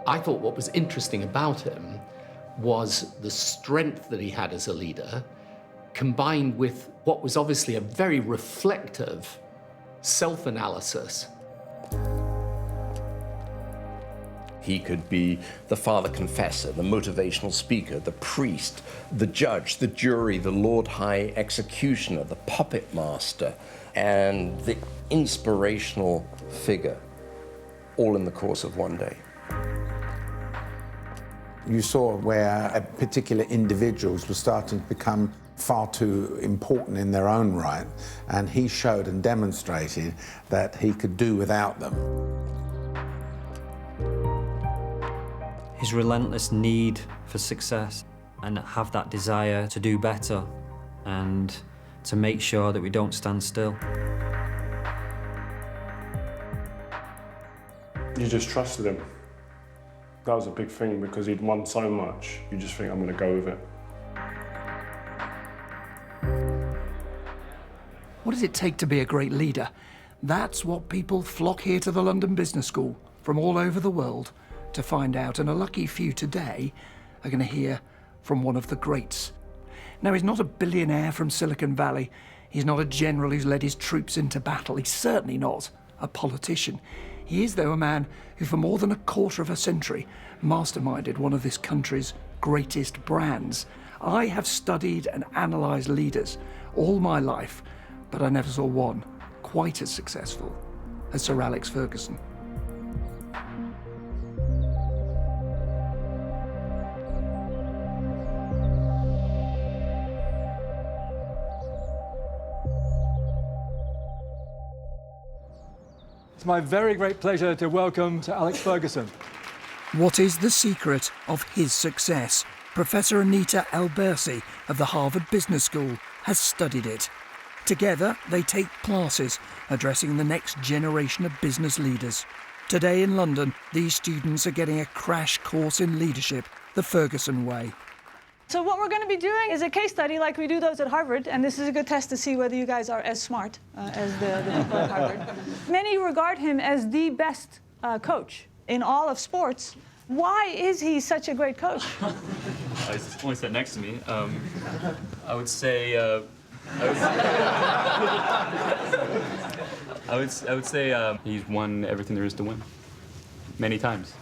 I thought what was interesting about him was the strength that he had as a leader, combined with what was obviously a very reflective self-analysis. He could be the father confessor, the motivational speaker, the priest, the judge, the jury, the Lord High Executioner, the puppet master, and the inspirational figure, all in the course of one day. You saw where particular individuals were starting to become far too important in their own right, and he showed and demonstrated that he could do without them. His relentless need for success and have that desire to do better and to make sure that we don't stand still. You just trusted him. That was a big thing because he'd won so much. You just think, I'm going to go with it. What does it take to be a great leader? That's what people flock here to the London Business School from all over the world to find out, and a lucky few today are going to hear from one of the greats. Now, he's not a billionaire from Silicon Valley. He's not a general who's led his troops into battle. He's certainly not a politician. He is, though, a man who for more than a quarter of a century masterminded one of this country's greatest brands. I have studied and analysed leaders all my life, but I never saw one quite as successful as Sir Alex Ferguson. It's my very great pleasure to welcome Sir Alex Ferguson. What is the secret of his success? Professor Anita Albersi of the Harvard Business School has studied it. Together, they take classes addressing the next generation of business leaders. Today in London, these students are getting a crash course in leadership, the Ferguson way. So what we're going to be doing is a case study like we do those at Harvard, and this is a good test to see whether you guys are as smart as the people at Harvard. Many regard him as the best coach in all of sports. Why is he such a great coach? He's only sat next to me. I would say he's won everything there is to win, many times.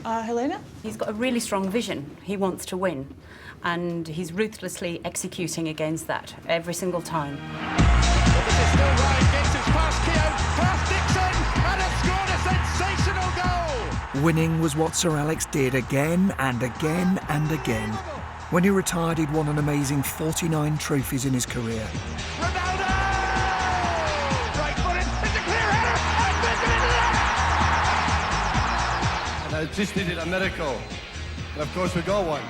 Helena? He's got a really strong vision. He wants to win, and he's ruthlessly executing against that every single time. But this is still Ryan gets his past Keogh, past Dixon, and has scored a sensational goal! Winning was what Sir Alex did again and again and again. When he retired, he'd won an amazing 49 trophies in his career. Ronaldo! Right footed, it's a clear header, and puts it into the net! And I just needed a miracle. And of course we got one.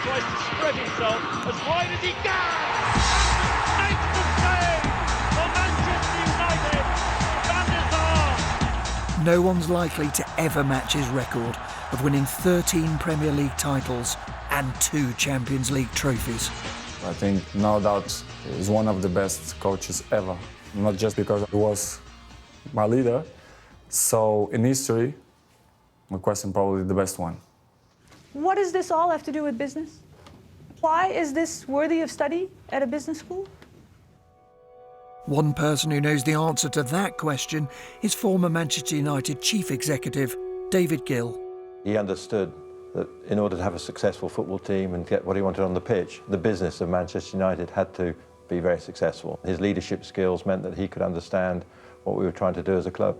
Tries to spread himself as wide as he can! And magnificent save for Manchester United! Van der Sar! No one's likely to ever match his record of winning 13 Premier League titles and 2 Champions League trophies. I think, no doubt, he's one of the best coaches ever. Not just because he was my leader. So in history, my question probably the best one. What does this all have to do with business? Why is this worthy of study at a business school? One person who knows the answer to that question is former Manchester United chief executive David Gill. He understood that in order to have a successful football team and get what he wanted on the pitch, the business of Manchester United had to be very successful. His leadership skills meant that he could understand what we were trying to do as a club.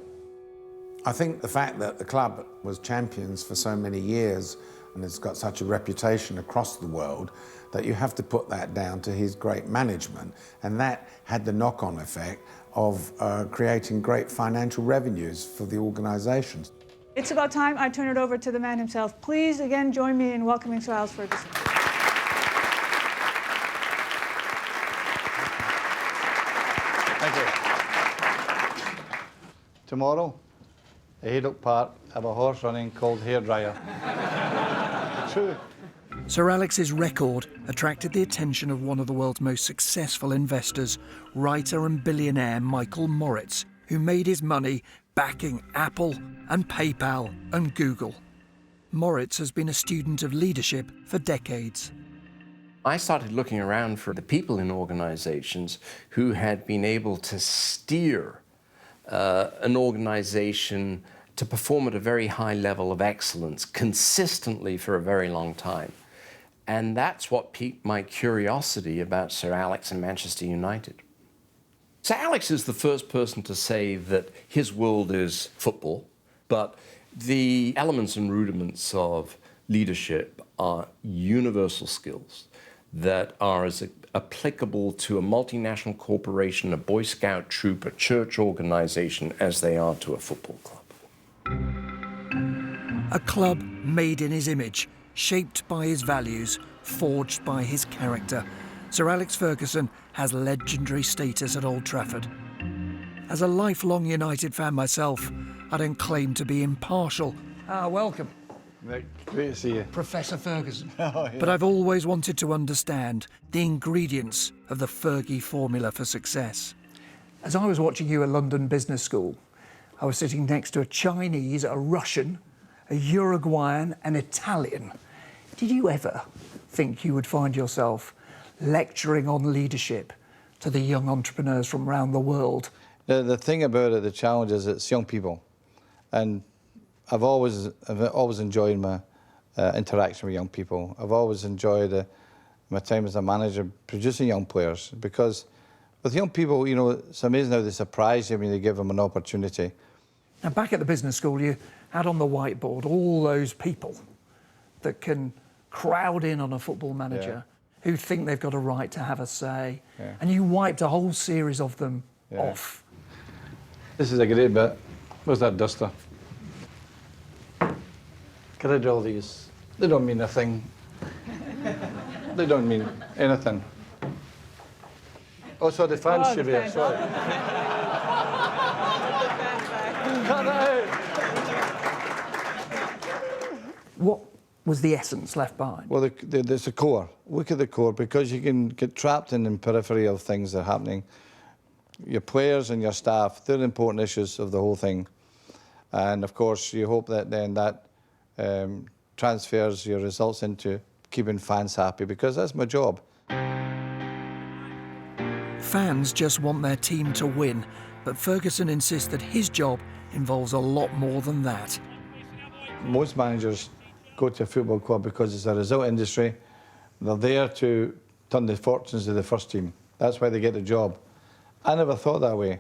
I think the fact that the club was champions for so many years and has got such a reputation across the world that you have to put that down to his great management, and that had the knock-on effect of creating great financial revenues for the organisations. It's about time I turn it over to the man himself. Please, again, join me in welcoming Sir Alex Ferguson. Thank you. Tomorrow, at Haydock Park, I have a horse running called Hairdryer. True. Sir Alex's record attracted the attention of one of the world's most successful investors, writer and billionaire Michael Moritz, who made his money backing Apple and PayPal and Google. Moritz has been a student of leadership for decades. I started looking around for the people in organizations who had been able to steer an organization to perform at a very high level of excellence consistently for a very long time. And that's what piqued my curiosity about Sir Alex and Manchester United. Sir Alex is the first person to say that his world is football, but the elements and rudiments of leadership are universal skills that are as applicable to a multinational corporation, a Boy Scout troop, a church organization, as they are to a football club. A club made in his image, shaped by his values, forged by his character. Sir Alex Ferguson has legendary status at Old Trafford. As a lifelong United fan myself, I don't claim to be impartial. Welcome. Nick, great to see you. Professor Ferguson. Oh, yeah. But I've always wanted to understand the ingredients of the Fergie formula for success. As I was watching you at London Business School, I was sitting next to a Chinese, a Russian, a Uruguayan, an Italian. Did you ever think you would find yourself lecturing on leadership to the young entrepreneurs from around the world? The thing about it, the challenge is it's young people. And I've always enjoyed my interaction with young people. I've always enjoyed my time as a manager producing young players, because with young people, you know, it's amazing how they surprise you when you give them an opportunity. Now, back at the business school, you had on the whiteboard all those people that can crowd in on a football manager, who think they've got a right to have a say, and you wiped a whole series of them off. This is a great bit. Where's that duster? Get rid of all these. They don't mean a thing. They don't mean anything. Oh, sorry, the fans should be here, sorry. Cut that out! What was the essence left behind? Well, there's the core. Look at the core, because you can get trapped in the periphery of things that are happening. Your players and your staff, they're important issues of the whole thing. And of course, you hope that then that transfers your results into keeping fans happy, because that's my job. Fans just want their team to win, but Ferguson insists that his job involves a lot more than that. Most managers go to a football club because it's a result industry. They're there to turn the fortunes of the first team. That's why they get the job. I never thought that way.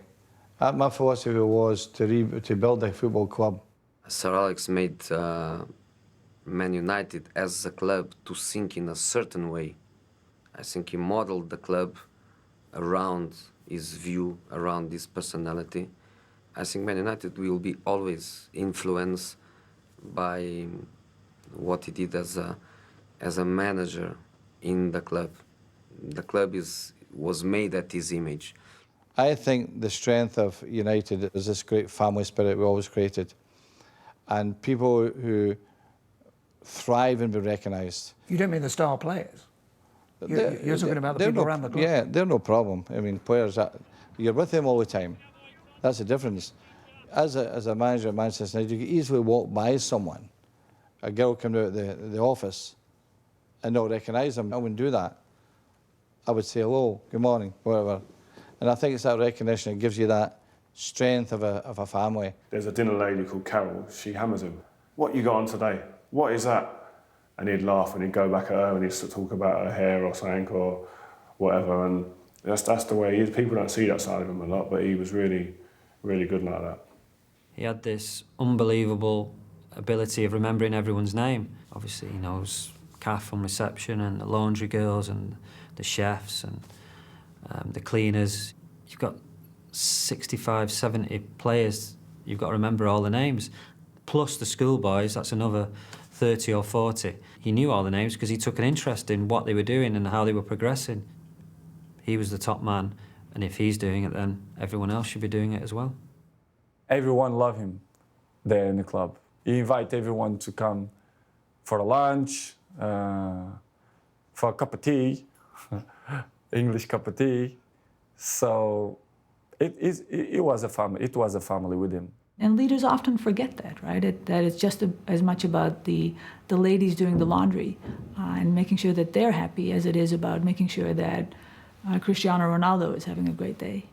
My philosophy was to build a football club. Sir Alex made Man United as a club to think in a certain way. I think he modeled the club around his view, around his personality. I think Man United will be always influenced by what he did as a manager in the club. The club was made at his image. I think the strength of United is this great family spirit we always created. And people who thrive and be recognised. You don't mean the star players? You're talking about the people around the club? Yeah, they're no problem. I mean, players, you're with them all the time. That's the difference. As a manager at Manchester United, you can easily walk by someone, a girl coming out of the office, and not recognise them. I wouldn't do that. I would say hello, good morning, whatever. And I think it's that recognition that gives you that strength of a family. There's a dinner lady called Carol. She hammers him. What you got on today? What is that? And he'd laugh and he'd go back at her and he'd talk about her hair or something or whatever. And that's the way he is. People don't see that side of him a lot, but he was really, really good like that. He had this unbelievable ability of remembering everyone's name. Obviously, he knows Kath from reception and the laundry girls and the chefs and the cleaners. You've got 65, 70 players. You've got to remember all the names. Plus the schoolboys, that's another 30 or 40. He knew all the names because he took an interest in what they were doing and how they were progressing. He was the top man, and if he's doing it, then everyone else should be doing it as well. Everyone loved him there in the club. He invited everyone to come for a lunch, for a cup of tea, English cup of tea. So it was a family. It was a family with him. And leaders often forget that, right? That it's just as much about the ladies doing the laundry and making sure that they're happy as it is about making sure that Cristiano Ronaldo is having a great day.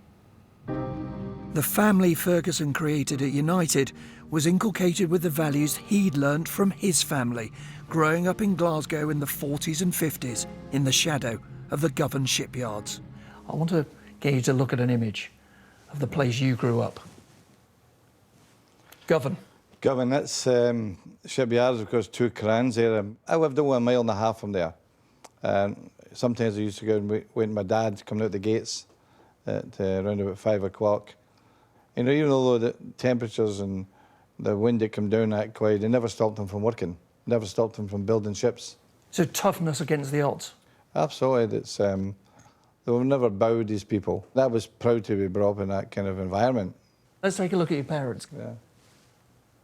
The family Ferguson created at United was inculcated with the values he'd learnt from his family, growing up in Glasgow in the 40s and 50s in the shadow of the Govan shipyards. I want to get you to look at an image of the place you grew up. Govan. Govan, that's shipyards, of course, 2 crans there. I lived only 1.5 miles from there. And sometimes I used to go and wait with my dad coming out the gates at around about 5 o'clock. You know, even though the temperatures and the wind that come down that quite, it never stopped them from working, never stopped them from building ships. So toughness against the odds? Absolutely. It's, they've never bowed, these people. I was proud to be brought up in that kind of environment. Let's take a look at your parents. Yeah.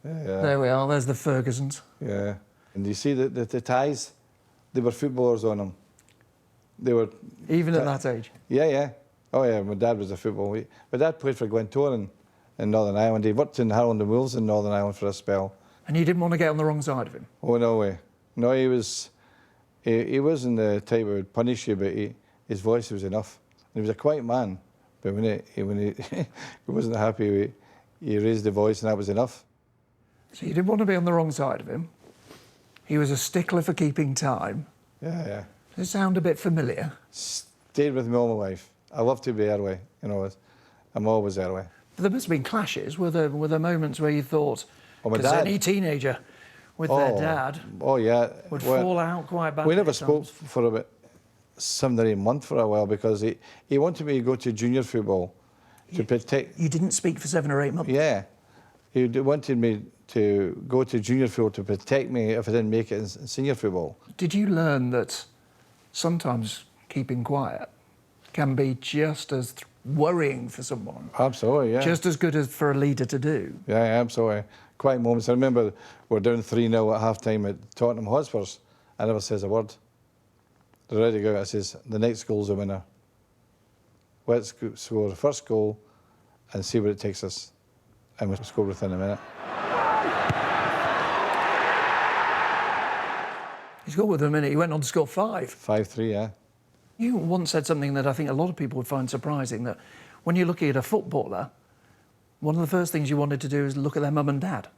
There we are, there's the Fergusons. Yeah. And you see the ties? They were footballers on them. They were... Even at that age? Yeah, yeah. Oh, yeah, my dad was a footballer. My dad played for Glentoran in Northern Ireland. He worked in Harland and Wolves in Northern Ireland for a spell. And you didn't want to get on the wrong side of him? Oh, no way. No, he wasn't the type who would punish you, but his voice was enough. And he was a quiet man, but when he wasn't happy, he raised the voice, and that was enough. So you didn't want to be on the wrong side of him. He was a stickler for keeping time. Yeah, yeah. Does it sound a bit familiar? Stayed with me all my life. I love to be early, you know. I'm always early. But there must have been clashes. Were there moments where you thought, because any teenager with their dad would fall out quite badly? We never spoke for about 7 or 8 months for a while because he wanted me to go to junior football to protect... You didn't speak for 7 or 8 months? Yeah. He wanted me to go to junior football to protect me if I didn't make it in senior football. Did you learn that sometimes keeping quiet can be just as worrying for someone? Absolutely, yeah. Just as good as for a leader to do? Yeah, absolutely. Quiet moments. I remember we're down 3-0 at half-time at Tottenham Hotspurs. I never says a word. They're ready to go. I says, the next goal's a winner. Let's score the first goal and see where it takes us. And we scored within a minute. He scored within a minute. He went on to score 5. 5-3, yeah. You once said something that I think a lot of people would find surprising, that when you're looking at a footballer, one of the first things you wanted to do is look at their mum and dad.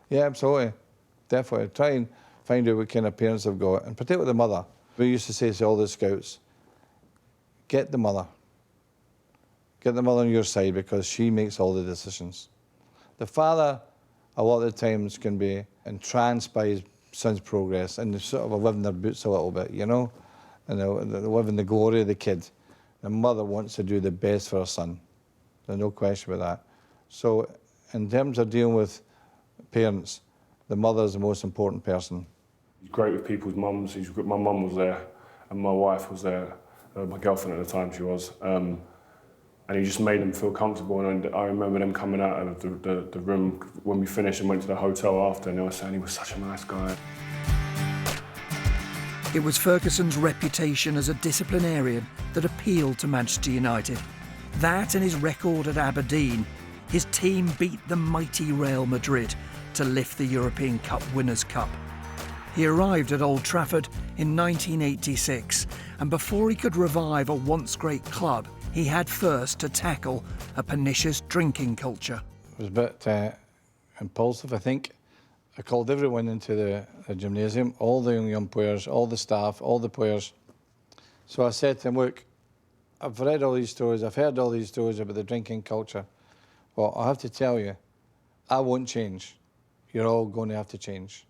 Yeah, absolutely. Definitely. Try and find out what kind of parents they've got, and particularly the mother. We used to say to all the scouts, get the mother. Get the mother on your side because she makes all the decisions. The father, a lot of the times, can be entranced by his son's progress and they sort of live in their boots a little bit, you know? And they live in the glory of the kid. The mother wants to do the best for her son. There's no question about that. So in terms of dealing with parents, the mother is the most important person. He's great with people's mums. My mum was there and my wife was there, my girlfriend at the time she was. And he just made them feel comfortable. And I remember them coming out of the room when we finished and went to the hotel after, and they were saying he was such a nice guy. It was Ferguson's reputation as a disciplinarian that appealed to Manchester United. That and his record at Aberdeen, his team beat the mighty Real Madrid to lift the European Cup Winners' Cup. He arrived at Old Trafford in 1986, and before he could revive a once great club, he had first to tackle a pernicious drinking culture. It was a bit impulsive, I think. I called everyone into the gymnasium, all the young players, all the staff, all the players. So I said to him, look, I've read all these stories, I've heard all these stories about the drinking culture. Well, I have to tell you, I won't change. You're all going to have to change.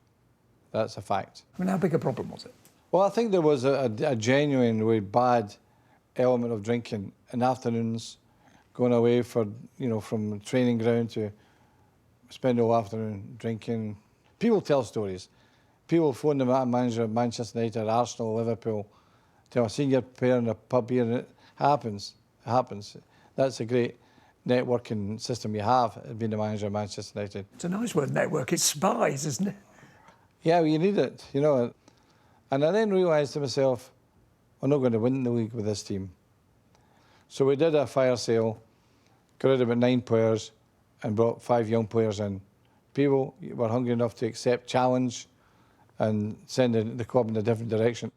That's a fact. I mean, how big a problem was it? Well, I think there was a genuinely bad element of drinking in afternoons, going away for, you know, from training ground to spend all afternoon drinking. People tell stories. People phone them out, manager of Manchester United, Arsenal, Liverpool, tell a senior player in a pub here, and it happens. It happens. That's a great networking system you have, being the manager of Manchester United. It's a nice word, network. It's spies, isn't it? Yeah, well, you need it, you know. And I then realised to myself, we're not going to win the league with this team. So we did a fire sale, got rid of about 9 players, and brought 5 young players in. People were hungry enough to accept challenge and send the club in a different direction.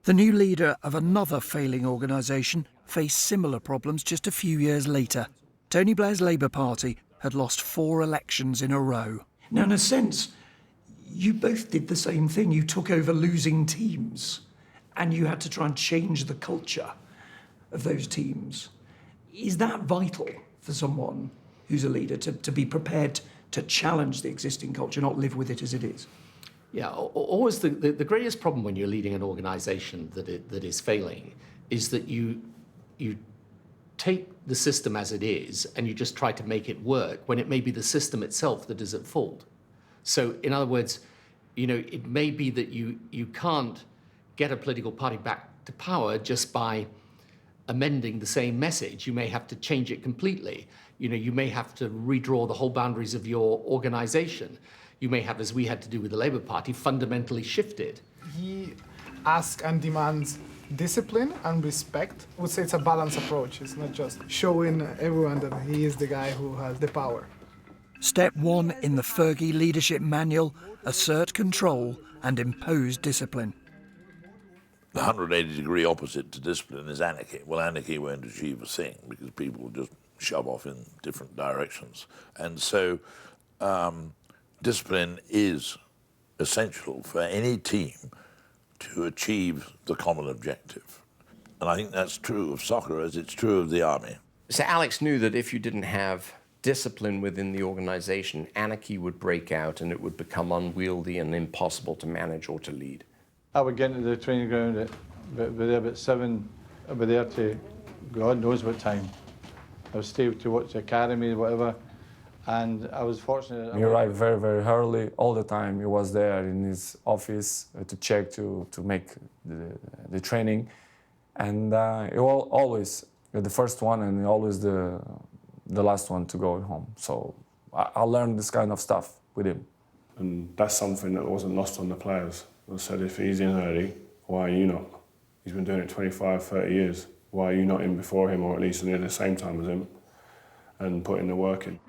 The new leader of another failing organisation faced similar problems just a few years later. Tony Blair's Labour Party had lost 4 elections in a row. Now, in a sense, you both did the same thing. You took over losing teams and you had to try and change the culture of those teams. Is that vital for someone who's a leader to be prepared to challenge the existing culture, not live with it as it is? Yeah, always the greatest problem when you're leading an organisation that is failing is that you take the system as it is and you just try to make it work when it may be the system itself that is at fault. So, in other words, you know, it may be that you can't get a political party back to power just by amending the same message. You may have to change it completely. You know, you may have to redraw the whole boundaries of your organisation. You may have, as we had to do with the Labour Party, fundamentally shift it. He asks and demands discipline and respect. I would say it's a balanced approach. It's not just showing everyone that he is the guy who has the power. Step 1 in the Fergie leadership manual: assert control and impose discipline. The 180-degree opposite to discipline is anarchy. Well, anarchy won't achieve a thing because people will just shove off in different directions. And so discipline is essential for any team to achieve the common objective. And I think that's true of soccer as it's true of the army. So Alex knew that if you didn't have discipline within the organisation, anarchy would break out and it would become unwieldy and impossible to manage or to lead. I would get into the training ground at about 7, I'd be there to God knows what time. I would stay to watch the academy, whatever, and I was fortunate. He arrived very, very early. All the time he was there in his office to check, to make the training. And he was always the first one and always the last one to go home. So I learned this kind of stuff with him. And that's something that wasn't lost on the players. I said, if he's in early, why are you not? He's been doing it 25, 30 years. Why are you not in before him, or at least near the same time as him, and putting the work in?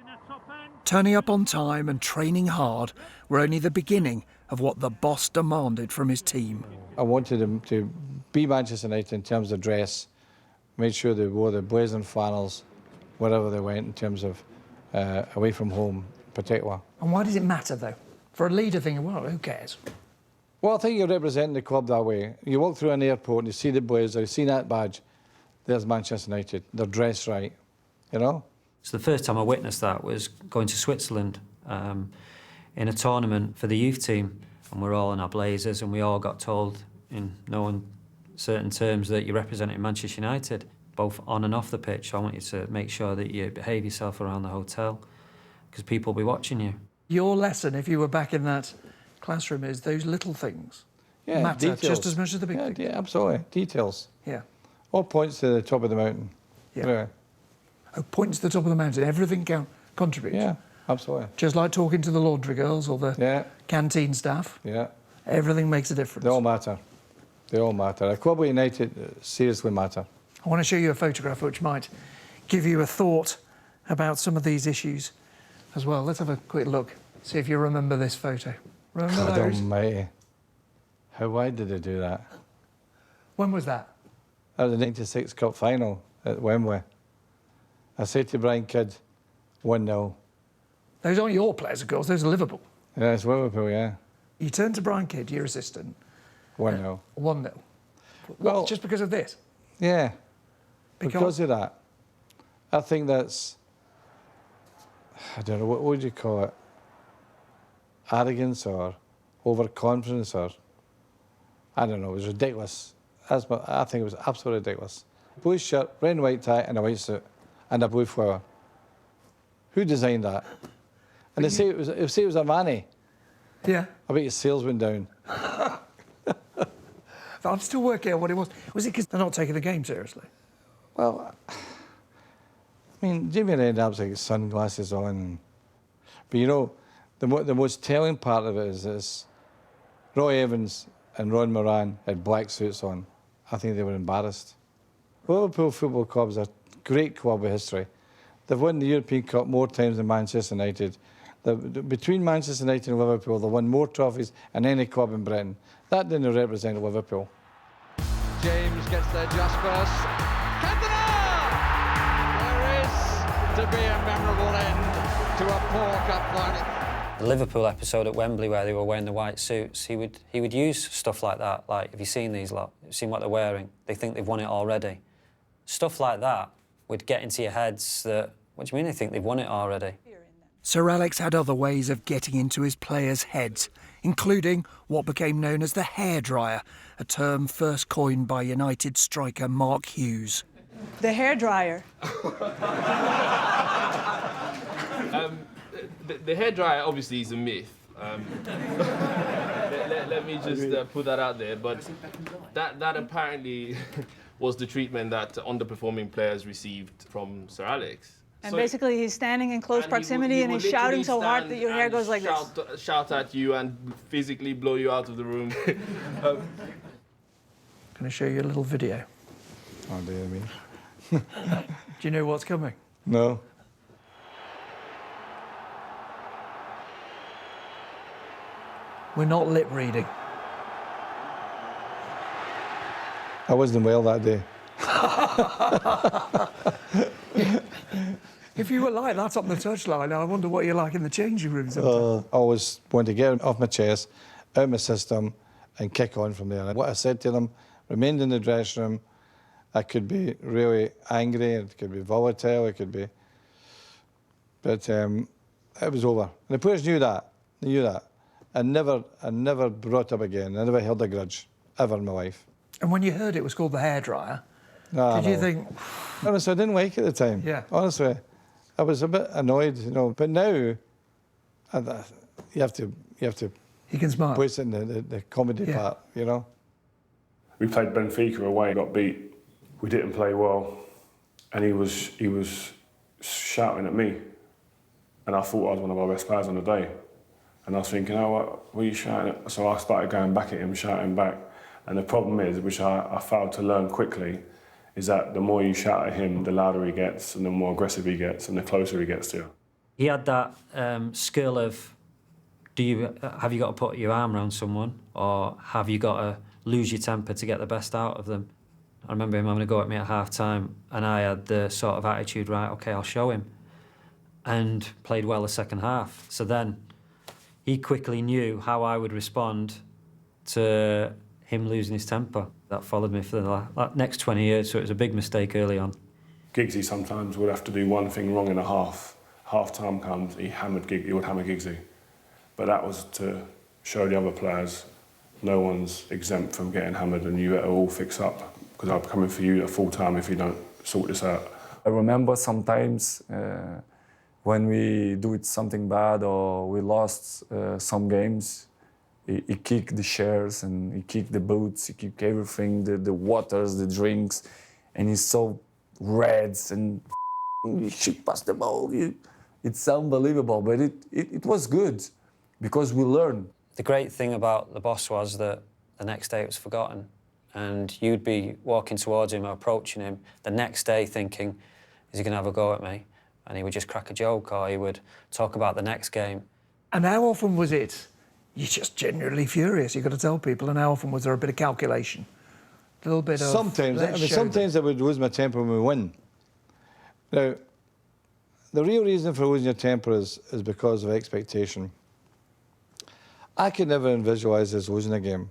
Turning up on time and training hard were only the beginning of what the boss demanded from his team. I wanted them to be Manchester United in terms of dress, made sure they wore the blazing flannels wherever they went in terms of away from home in particular. And why does it matter, though? For a leader thinking, well, who cares? Well, I think you're representing the club that way. You walk through an airport and you see the blazer, you see that badge, there's Manchester United. They're dressed right, you know? So the first time I witnessed that was going to Switzerland in a tournament for the youth team, and we're all in our blazers, and we all got told in no uncertain terms that you're representing Manchester United, both on and off the pitch. So I want you to make sure that you behave yourself around the hotel, because people will be watching you. Your lesson, if you were back in that classroom, is those little things matter details. just as much as the big things. Yeah, absolutely. Details. Yeah. All points to the top of the mountain. Yeah. Oh, points to the top of the mountain. Everything contributes. Yeah, absolutely. Just like talking to the laundry girls or the canteen staff. Yeah. Everything makes a difference. They all matter. They all matter. A club like United seriously matter. I want to show you a photograph which might give you a thought about some of these issues as well. Let's have a quick look. See if you remember this photo. Remember God those? almighty. Why did they do that? When was that? That was the 96 Cup final at Wembley. I said to Brian Kidd, 1-0. Those aren't your players, of course. Those are Liverpool. Yeah, it's Liverpool, yeah. You turned to Brian Kidd, your assistant. 1-0. 1-0. Well, just because of this? Yeah. Because of that. I think that's, I don't know, what would you call it? Arrogance or overconfidence or, I don't know, it was ridiculous. I think it was absolutely ridiculous. Blue shirt, red and white tie and a white suit and a blue flower. Who designed that? And they say it was Armani. Yeah. I bet your sales went down. I'm still working out what it was. Was it because they're not taking the game seriously? Well, I mean, Jimmy Redknapp's like sunglasses on. But you know, the most telling part of it is this. Roy Evans and Ron Moran had black suits on. I think they were embarrassed. Liverpool Football Club is a great club with history. They've won the European Cup more times than Manchester United. Between Manchester United and Liverpool, they've won more trophies than any club in Britain. That didn't represent Liverpool. James gets there just first. Cantona! There is to be a memorable end to a poor cup final. The Liverpool episode at Wembley where they were wearing the white suits, he would use stuff like that. Like, have you seen these lot? Have you seen what they're wearing? They think they've won it already. Stuff like that would get into your heads that, what do you mean they think they've won it already? Sir Alex had other ways of getting into his players' heads, including what became known as the hairdryer, a term first coined by United striker Mark Hughes. The hairdryer. The hairdryer obviously is a myth. Let me just put that out there. But that apparently was the treatment that underperforming players received from Sir Alex. And so basically he's standing in close proximity and he's shouting so hard that your hair goes like this. Shout at you and physically blow you out of the room. Can I show you a little video? Oh, dear me. Do you know what's coming? No. We're not lip reading. I wasn't well that day. If you were like that on the touchline, I wonder what you're like in the changing room I sometimes. always want to get off my chest, out my system, and kick on from there. What I said to them remained in the dressing room. I could be really angry, it could be volatile, it could be... But it was over. And the players knew that. They knew that. I never brought up again. I never held a grudge, ever in my life. And when you heard it was called the hairdryer, No, did you think... Honestly, I didn't like it at the time. Yeah. Honestly. I was a bit annoyed, you know. But now, you have to... You can smile. Put it in the comedy part, you know. We played Benfica away, got beat. We didn't play well. And he was shouting at me. And I thought I was one of our best players on the day. And I was thinking, oh, what are you shouting at? So I started going back at him, shouting back. And the problem is, which I failed to learn quickly, is that the more you shout at him, the louder he gets, and the more aggressive he gets, and the closer he gets to you. He had that skill of, have you got to put your arm around someone, or have you got to lose your temper to get the best out of them? I remember him having a go at me at half-time, and I had the sort of attitude, right, OK, I'll show him, and played well the second half. So then he quickly knew how I would respond to him losing his temper. That followed me for the next 20 years, so it was a big mistake early on. Giggsy sometimes would have to do one thing wrong in a half. Half-time comes, he would hammer Giggsy. But that was to show the other players no one's exempt from getting hammered and you better all fix up, because I'm coming for you at full time if you don't sort this out. I remember sometimes when we do something bad or we lost some games, he kicked the chairs and he kicked the boots, he kicked everything, the waters, the drinks, and he's so red and you should pass the ball. It's unbelievable, but it was good because we learned. The great thing about the boss was that the next day it was forgotten, and you'd be walking towards him or approaching him the next day thinking, is he going to have a go at me? And he would just crack a joke, or he would talk about the next game. And how often was it you're just genuinely furious? You've got to tell people. And how often was there a bit of calculation? A little bit of... Sometimes I would lose my temper when we win. Now, the real reason for losing your temper is because of expectation. I could never visualise us losing a game.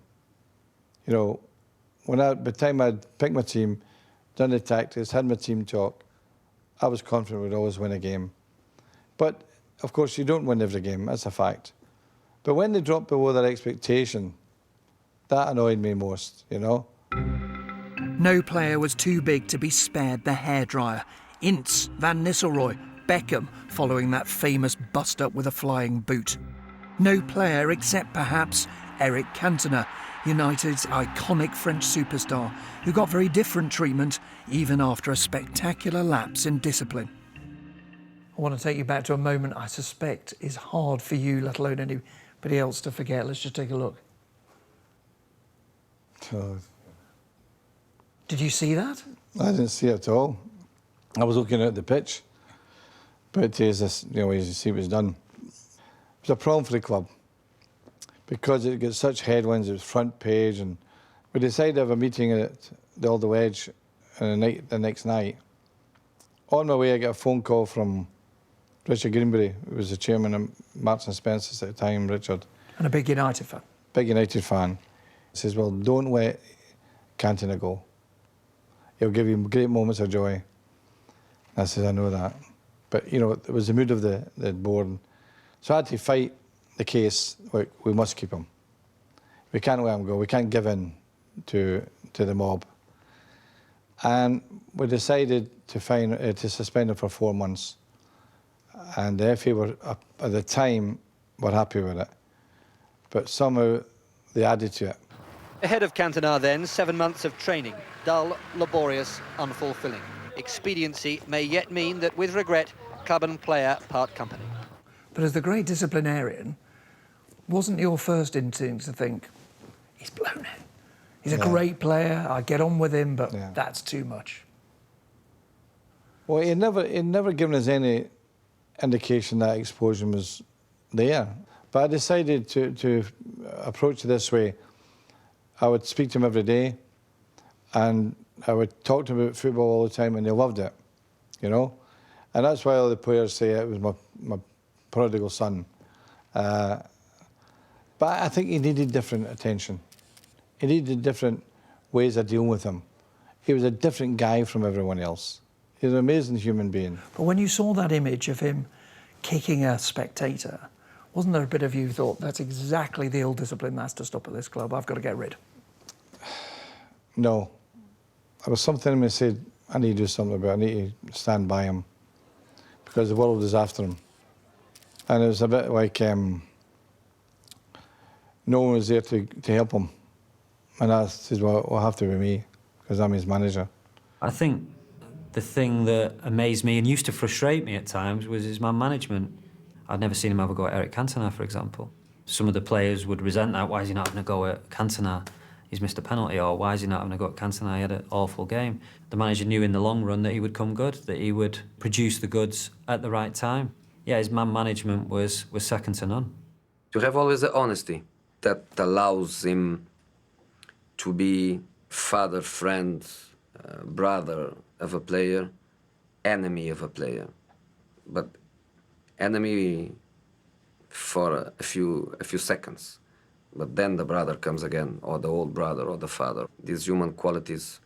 You know, by the time I'd picked my team, done the tactics, had my team talk, I was confident we'd always win a game. But, of course, you don't win every game, that's a fact. But when they dropped below their expectation, that annoyed me most, you know? No player was too big to be spared the hairdryer. Ince, Van Nistelrooy, Beckham, following that famous bust-up with a flying boot. No player except perhaps Eric Cantona, United's iconic French superstar, who got very different treatment even after a spectacular lapse in discipline. I want to take you back to a moment I suspect is hard for you, let alone anybody else, to forget. Let's just take a look. Did you see that? I didn't see it at all. I was looking at the pitch. But as you see what's done. It was a problem for the club because it got such headwinds. It was front page, and we decided to have a meeting at the Alder Wedge the next night. On my way, I got a phone call from Richard Greenbury, who was the chairman of Marks and Spencer's at the time, Richard. And a big United fan. Big United fan. He says, well, don't let Cantona go. He'll give you great moments of joy. I said, I know that. But, you know, it was the mood of the board. So I had to fight the case, like, we must keep him. We can't let him go. We can't give in to the mob. And we decided to suspend him for 4 months. And the FA were, at the time, were happy with it. But somehow they added to it. Ahead of Cantona then, 7 months of training. Dull, laborious, unfulfilling. Expediency may yet mean that, with regret, club and player part company. But as the great disciplinarian, wasn't your first instinct to think, he's blown it? He's a great player, I get on with him, but that's too much. Well, he'd never given us any indication that explosion was there. But I decided to approach it this way. I would speak to him every day, and I would talk to him about football all the time, and he loved it, you know? And that's why all the players say it was my prodigal son. But I think he needed different attention. He needed different ways of dealing with him. He was a different guy from everyone else. He was an amazing human being. But when you saw that image of him kicking a spectator, wasn't there a bit of you thought, that's exactly the ill-discipline that's to stop at this club, I've got to get rid? No. There was something in me that said, I need to do something about it. I need to stand by him because the world is after him. And it was a bit like no one was there to help him. And I said, well, it'll have to be me because I'm his manager. I think the thing that amazed me and used to frustrate me at times was his man management. I'd never seen him have a go at Eric Cantona, for example. Some of the players would resent that. Why is he not having a go at Cantona? He's missed a penalty. Or why is he not having a go at Cantona? He had an awful game. The manager knew in the long run that he would come good, that he would produce the goods at the right time. Yeah, his man management was second to none. To have always the honesty that allows him to be father, friend, brother of a player, enemy of a player. But enemy for a few seconds. But then the brother comes again, or the old brother, or the father. These human qualities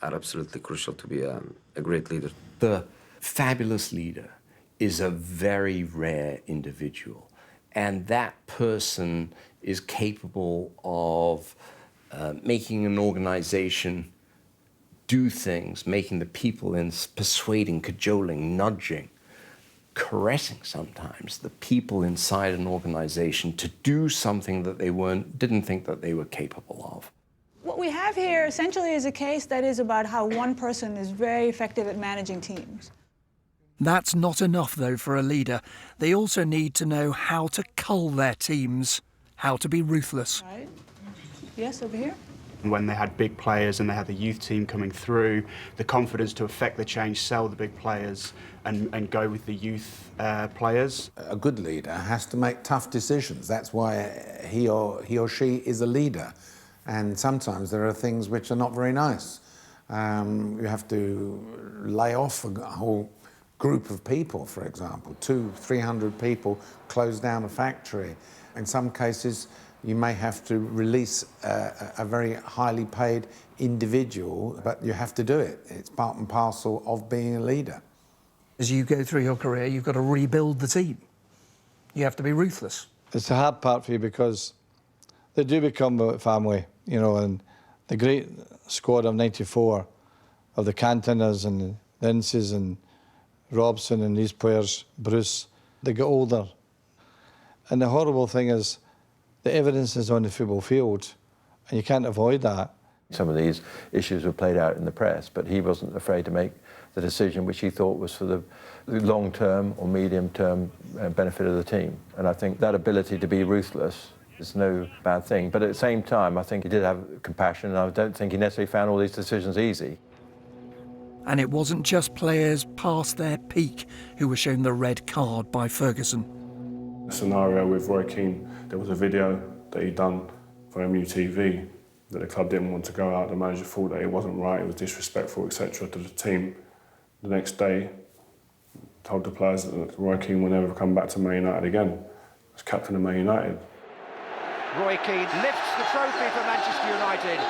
are absolutely crucial to be a great leader. The fabulous leader is a very rare individual, and that person is capable of making an organization do things, making the people persuading, cajoling, nudging, caressing sometimes the people inside an organization to do something that they didn't think that they were capable of. What we have here essentially is a case that is about how one person is very effective at managing teams. That's not enough, though, for a leader. They also need to know how to cull their teams, how to be ruthless. Right. Yes, over here. When they had big players and they had the youth team coming through, the confidence to affect the change, sell the big players and go with the youth players. A good leader has to make tough decisions. That's why he or she is a leader. And sometimes there are things which are not very nice. You have to lay off a whole group of people, for example. 200-300 people close down a factory. In some cases, you may have to release a very highly paid individual, but you have to do it. It's part and parcel of being a leader. As you go through your career, you've got to rebuild the team. You have to be ruthless. It's a hard part for you because they do become a family, you know, and the great squad of '94, of the Cantonas and the Inces and Robson and these players, Bruce, they get older. And the horrible thing is, the evidence is on the football field, and you can't avoid that. Some of these issues were played out in the press, but he wasn't afraid to make the decision which he thought was for the long-term or medium-term benefit of the team. And I think that ability to be ruthless is no bad thing. But at the same time, I think he did have compassion, and I don't think he necessarily found all these decisions easy. And it wasn't just players past their peak who were shown the red card by Ferguson. A scenario with Roy Keane, there was a video that he'd done for MUTV that the club didn't want to go out. The manager thought that it wasn't right, it was disrespectful, etc. to the team. The next day, told the players that Roy Keane will never come back to Man United again as captain of Man United. Roy Keane lifts the trophy for Manchester United.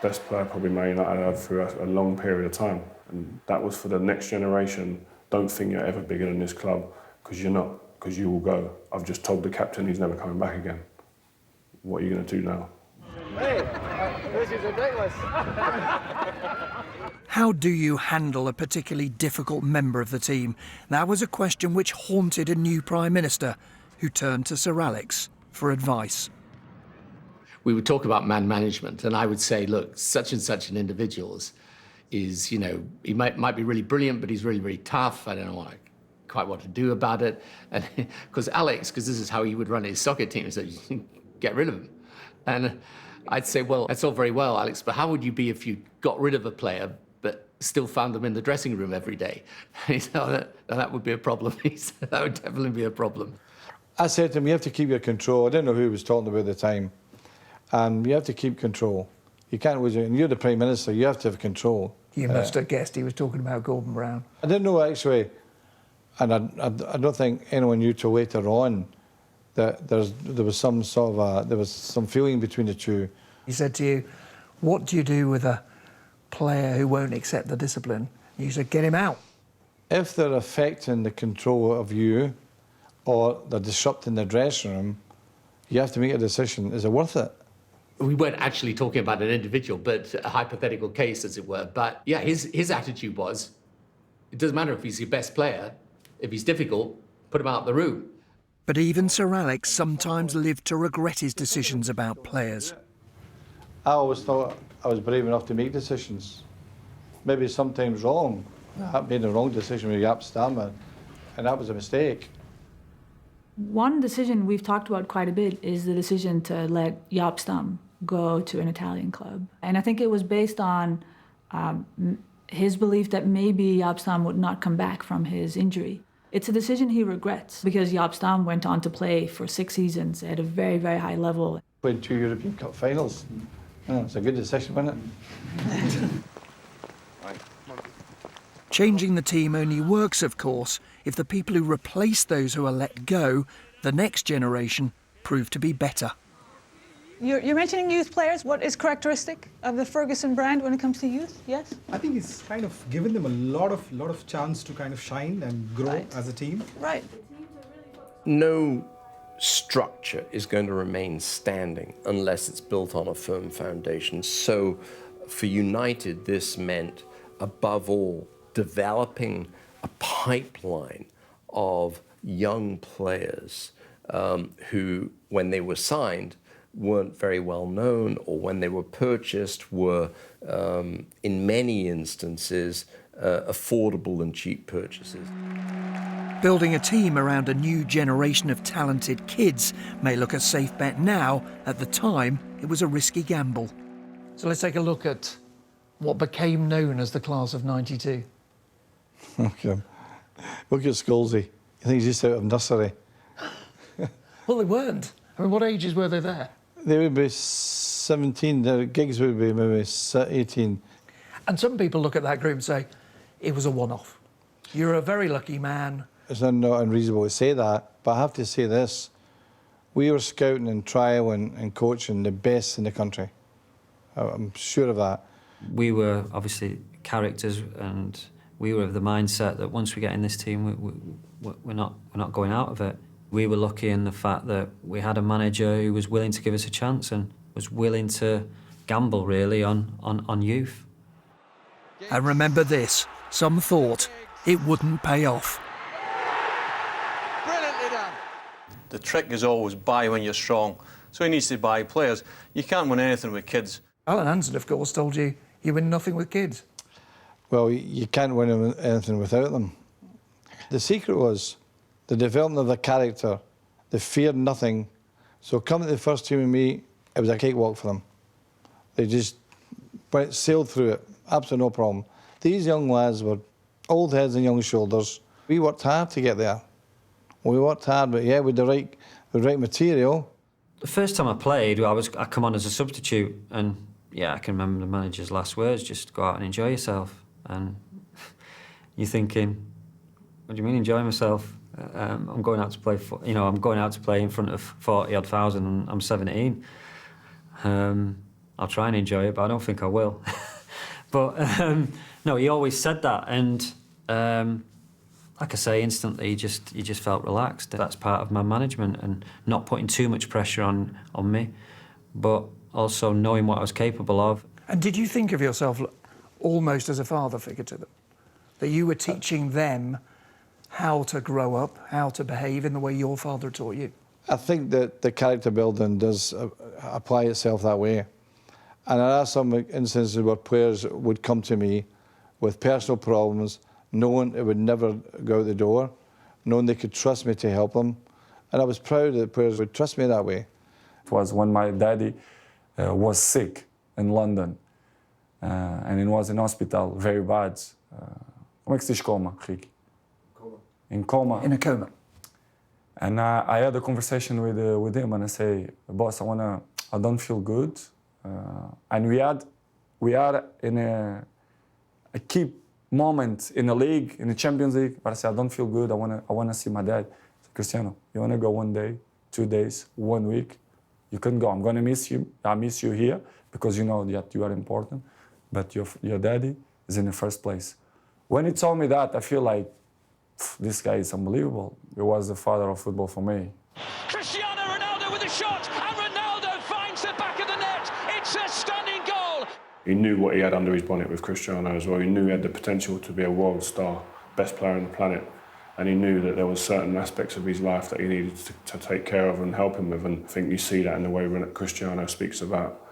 Best player probably Man United had through a long period of time. And that was for the next generation. Don't think you're ever bigger than this club, because you're not, because you will go. I've just told the captain he's never coming back again. What are you going to do now? Hey, this is ridiculous. How do you handle a particularly difficult member of the team? That was a question which haunted a new Prime Minister, who turned to Sir Alex for advice. We would talk about man management, and I would say, look, such and such an individual is, you know, he might be really brilliant, but he's really, really tough. I don't know quite what to do about it. And because this is how he would run his soccer team, so you get rid of him. And I'd say, well, that's all very well, Alex, but how would you be if you got rid of a player but still found them in the dressing room every day? He said, that would be a problem. He said, that would definitely be a problem. I said to him, you have to keep your control. I didn't know who he was talking about at the time. And you have to keep control. You can't lose it. And you're the Prime Minister, you have to have control. You must have guessed he was talking about Gordon Brown. I didn't know, actually, and I don't think anyone knew till later on that there was some sort of there was some feeling between the two. He said to you, what do you do with a player who won't accept the discipline? You said, get him out. If they're affecting the control of you or they're disrupting the dressing room, you have to make a decision. Is it worth it? We weren't actually talking about an individual, but a hypothetical case, as it were. But yeah, his attitude was, it doesn't matter if he's your best player. If he's difficult, put him out of the room. But even Sir Alex sometimes lived to regret his decisions about players. I always thought I was brave enough to make decisions. Maybe sometimes wrong. I made the wrong decision with Jaap Stam, and that was a mistake. One decision we've talked about quite a bit is the decision to let Jaap Stam go to an Italian club. And I think it was based on his belief that maybe Jaap Stam would not come back from his injury. It's a decision he regrets, because Jaap Stam went on to play for 6 seasons at a very, very high level. Played 2 European Cup finals. Oh, it's a good decision, wasn't it? Changing the team only works, of course, if the people who replace those who are let go, the next generation, prove to be better. You're mentioning youth players. What is characteristic of the Ferguson brand when it comes to youth? Yes? I think it's kind of given them a lot of chance to kind of shine and grow as a team. Right. No structure is going to remain standing unless it's built on a firm foundation. So for United, this meant, above all, developing a pipeline of young players who, when they were signed, weren't very well known, or when they were purchased were, in many instances, affordable and cheap purchases. Building a team around a new generation of talented kids may look a safe bet now. At the time, it was a risky gamble. So let's take a look at what became known as the class of '92. Okay. Look at Scholesy. I think he's just out of nursery. Well, they weren't. I mean, what ages were they there? They would be 17, their gigs would be maybe 18. And some people look at that group and say, it was a one-off. You're a very lucky man. It's not unreasonable to say that, but I have to say this. We were scouting and trial and coaching the best in the country. I'm sure of that. We were obviously characters, and we were of the mindset that once we get in this team, we're not going out of it. We were lucky in the fact that we had a manager who was willing to give us a chance and was willing to gamble, really, on youth. And remember this, some thought it wouldn't pay off. Brilliantly done. The trick is always buy when you're strong. So he needs to buy players. You can't win anything with kids. Alan Hansen, of course, told you win nothing with kids. Well, you can't win anything without them. The secret was the development of the character. They feared nothing. So coming to the first team with me, it was a cakewalk for them. They just sailed through it, absolutely no problem. These young lads were old heads and young shoulders. We worked hard to get there. We worked hard, but yeah, with the right material. The first time I played, I come on as a substitute, and yeah, I can remember the manager's last words: just go out and enjoy yourself. And you're thinking, what do you mean enjoy myself? I'm going out to play. I'm going out to play in front of 40-odd thousand, and I'm 17. I'll try and enjoy it, but I don't think I will. But no, he always said that, and like I say, instantly, you just felt relaxed. That's part of my management, and not putting too much pressure on me, but also knowing what I was capable of. And did you think of yourself almost as a father figure to them? That you were teaching them how to grow up, how to behave in the way your father taught you? I think that the character building does apply itself that way. And there are some instances where players would come to me with personal problems, knowing it would never go out the door, knowing they could trust me to help them. And I was proud that players would trust me that way. It was when my daddy was sick in London, and he was in hospital, very bad. Como é que se diz coma, Ricky? In coma. In a coma. And I had a conversation with him, and I say, boss, I don't feel good. And we are in a key moment in the league, in the Champions League, but I said, I don't feel good, I wanna see my dad. I said, Cristiano, you wanna go 1 day, 2 days, 1 week? You can go, I'm gonna miss you, I miss you here, because you know that you are important, but your daddy is in the first place. When he told me that, I feel like, this guy is unbelievable. He was the father of football for me. Cristiano Ronaldo with a shot, and Ronaldo finds the back of the net. It's a stunning goal. He knew what he had under his bonnet with Cristiano as well. He knew he had the potential to be a world star, best player on the planet. And he knew that there were certain aspects of his life that he needed to take care of and help him with. And I think you see that in the way when Cristiano speaks about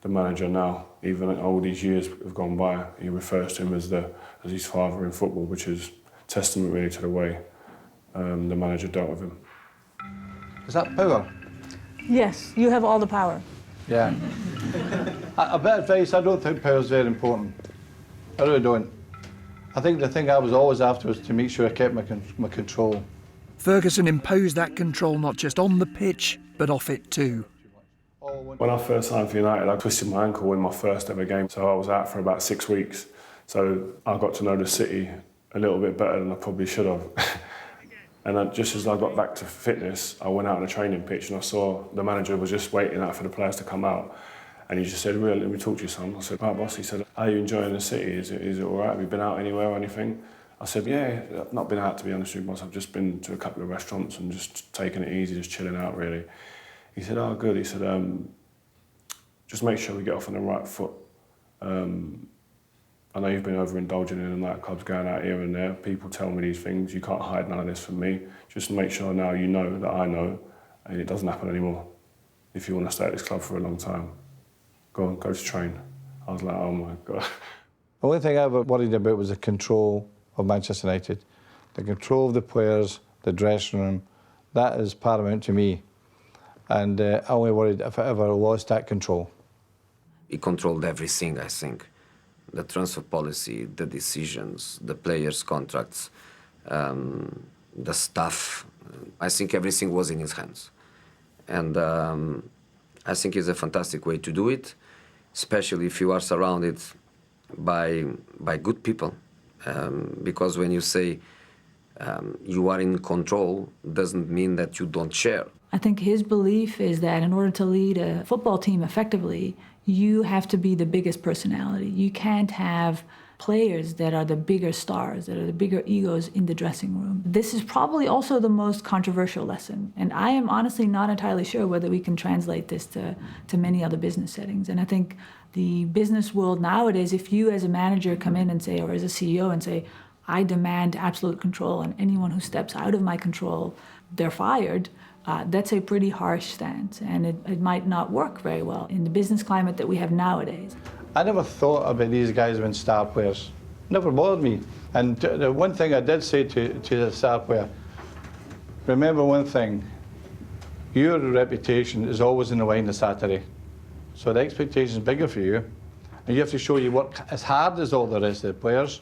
the manager now. Even all these years have gone by, he refers to him as his father in football, which is testament really to the way the manager dealt with him. Is that power? Yes, you have all the power. Yeah. A bit of advice, I don't think power is very important. I really don't. I think the thing I was always after was to make sure I kept my control. Ferguson imposed that control not just on the pitch, but off it too. When I first signed for United, I twisted my ankle in my first ever game, so I was out for about 6 weeks. So I got to know the city a little bit better than I probably should have. And just as I got back to fitness, I went out on a training pitch and I saw the manager was just waiting out for the players to come out. And he just said, "Really, let me talk to you, son." I said, "Right, boss." He said, "Are you enjoying the city? Is it all right? Have you been out anywhere or anything?" I said, "Yeah, I've not been out, to be honest with you, boss. I've just been to a couple of restaurants and just taking it easy, just chilling out, really." He said, "Oh, good." He said, "Just make sure we get off on the right foot. I know you've been overindulging in the nightclubs, going out here and there. People tell me these things. You can't hide none of this from me. Just make sure now you know that I know, and it doesn't happen anymore. If you want to stay at this club for a long time, go to train." I was like, oh my God. The only thing I ever worried about was the control of Manchester United. The control of the players, the dressing room, that is paramount to me. And I only worried if I ever lost that control. He controlled everything, I think. The transfer policy, the decisions, the players' contracts, the staff. I think everything was in his hands. And I think it's a fantastic way to do it, especially if you are surrounded by good people. Because when you say you are in control, doesn't mean that you don't share. I think his belief is that in order to lead a football team effectively, you have to be the biggest personality. You can't have players that are the bigger stars, that are the bigger egos in the dressing room. This is probably also the most controversial lesson. And I am honestly not entirely sure whether we can translate this to many other business settings. And I think the business world nowadays, if you as a manager come in and say, or as a CEO and say, I demand absolute control, and anyone who steps out of my control, they're fired, that's a pretty harsh stance, and it might not work very well in the business climate that we have nowadays. I never thought about these guys being star players. Never bothered me. And the one thing I did say to the star player, remember one thing, your reputation is always in the line on Saturday. So the expectation is bigger for you, And you have to show you work as hard as all the rest of the players,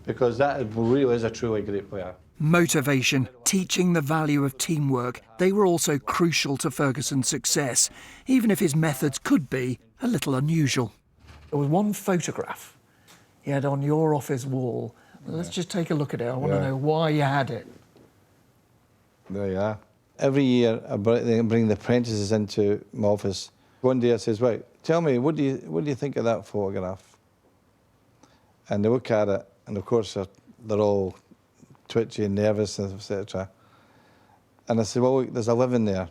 because that really is a truly great player. Motivation, teaching the value of teamwork, they were also crucial to Ferguson's success, even if his methods could be a little unusual. There was one photograph he had on your office wall. Let's just take a look at it. I want to know why you had it. There you are. Every year I bring the apprentices into my office. One day I says, right, tell me, what do you think of that photograph? And they look at it, and of course they're all twitchy and nervous, etc. And I said, well, look, there's 11 there.